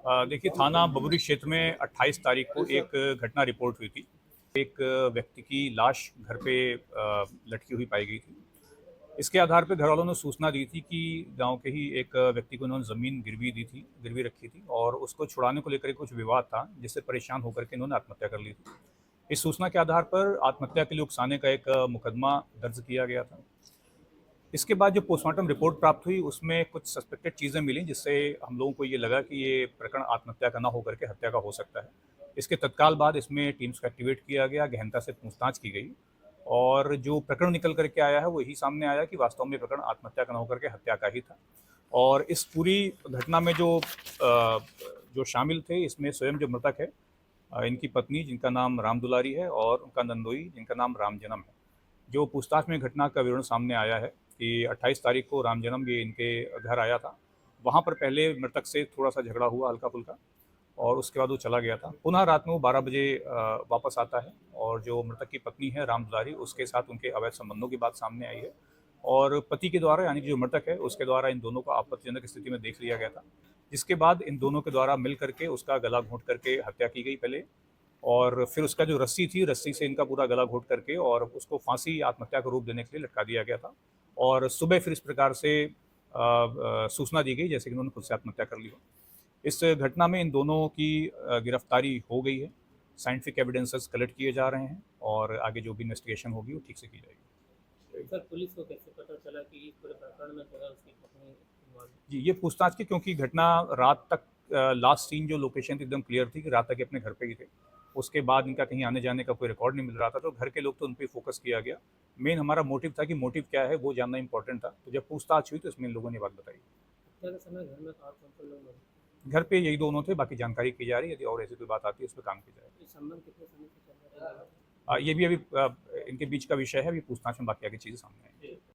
देखिए थाना बबुरी क्षेत्र में 28 तारीख को एक घटना रिपोर्ट हुई थी। एक व्यक्ति की लाश घर पे लटकी हुई पाई गई थी। इसके आधार पे घरवालों ने सूचना दी थी कि गांव के ही एक व्यक्ति को उन्होंने ज़मीन गिरवी रखी थी और उसको छुड़ाने को लेकर कुछ विवाद था, जिससे परेशान होकर के इन्होंने आत्महत्या कर ली थी। इस सूचना के आधार पर आत्महत्या के लिए उकसाने का एक मुकदमा दर्ज किया गया था। इसके बाद जो पोस्टमार्टम रिपोर्ट प्राप्त हुई उसमें कुछ सस्पेक्टेड चीज़ें मिली, जिससे हम लोगों को ये लगा कि ये प्रकरण आत्महत्या का ना होकर के हत्या का हो सकता है। इसके तत्काल बाद इसमें टीम्स को एक्टिवेट किया गया, गहनता से पूछताछ की गई और जो प्रकरण निकल कर के आया है वो यही सामने आया कि वास्तव में प्रकरण आत्महत्या का ना होकर के हत्या का ही था। और इस पूरी घटना में जो शामिल थे इसमें स्वयं जो मृतक है, इनकी पत्नी जिनका नाम राम दुलारी है और उनका नंदोई जिनका नाम राम जन्म है। जो पूछताछ में घटना का विवरण सामने आया है कि 28 तारीख को राम जन्म ये इनके घर आया था। वहाँ पर पहले मृतक से थोड़ा-सा झगड़ा हुआ हल्का-फुल्का और उसके बाद वो चला गया था। पुनः रात में वो 12 बजे वापस आता है और जो मृतक की पत्नी है राम दुलारी, उसके साथ उनके अवैध संबंधों की बात सामने आई है और पति के द्वारा यानी कि जो मृतक है उसके द्वारा इन दोनों को आपत्तिजनक स्थिति में देख लिया गया था। जिसके बाद इन दोनों के द्वारा मिल करके उसका गला घोंट करके हत्या की गई पहले और फिर उसका जो रस्सी थी, रस्सी से इनका पूरा गला घोंट करके और उसको फांसी आत्महत्या का रूप देने के लिए लटका दिया गया था। और सुबह फिर इस प्रकार से सूचना दी गई जैसे कि उन्होंने खुद से आत्महत्या कर ली हो। इस घटना में इन दोनों की गिरफ्तारी हो गई है। साइंटिफिक एविडेंसेस कलेक्ट किए जा रहे हैं और आगे जो भी इन्वेस्टिगेशन होगी वो ठीक से की जाएगी। सर, पुलिस को कैसे पता चला कि इस पूरे प्रकरण में जो है उसकी पत्नी इन्वॉल्व है? जी, ये पूछताछ की क्योंकि घटना रात तक लास्ट सीन जो लोकेशन थी एकदम क्लियर थी कि रात तक ये अपने घर पे ही थे। उसके बाद इनका कहीं आने-जाने का कोई रिकॉर्ड नहीं मिल रहा था, तो घर के लोग तो उन पे फोकस किया गया। मेन हमारा मोटिव था कि मोटिव क्या है वो जानना इम्पोर्टेंट था। तो जब पूछताछ हुई तो इसमें इन लोगों ने ये बात बताई। हत्या के समय घर में और कौन-कौन लोग मौजूद घर पे यही दोनों थे, बाकी जानकारी की जा रही है, यदि और ऐसी कोई बात आती है उस पे काम किया थे? ये संबंध कितने समय से चल रहा है? जाएगा। ये भी अभी इनके बीच का विषय है, अभी पूछताछ में बाकी आगे चीज़ें सामने आएँगी।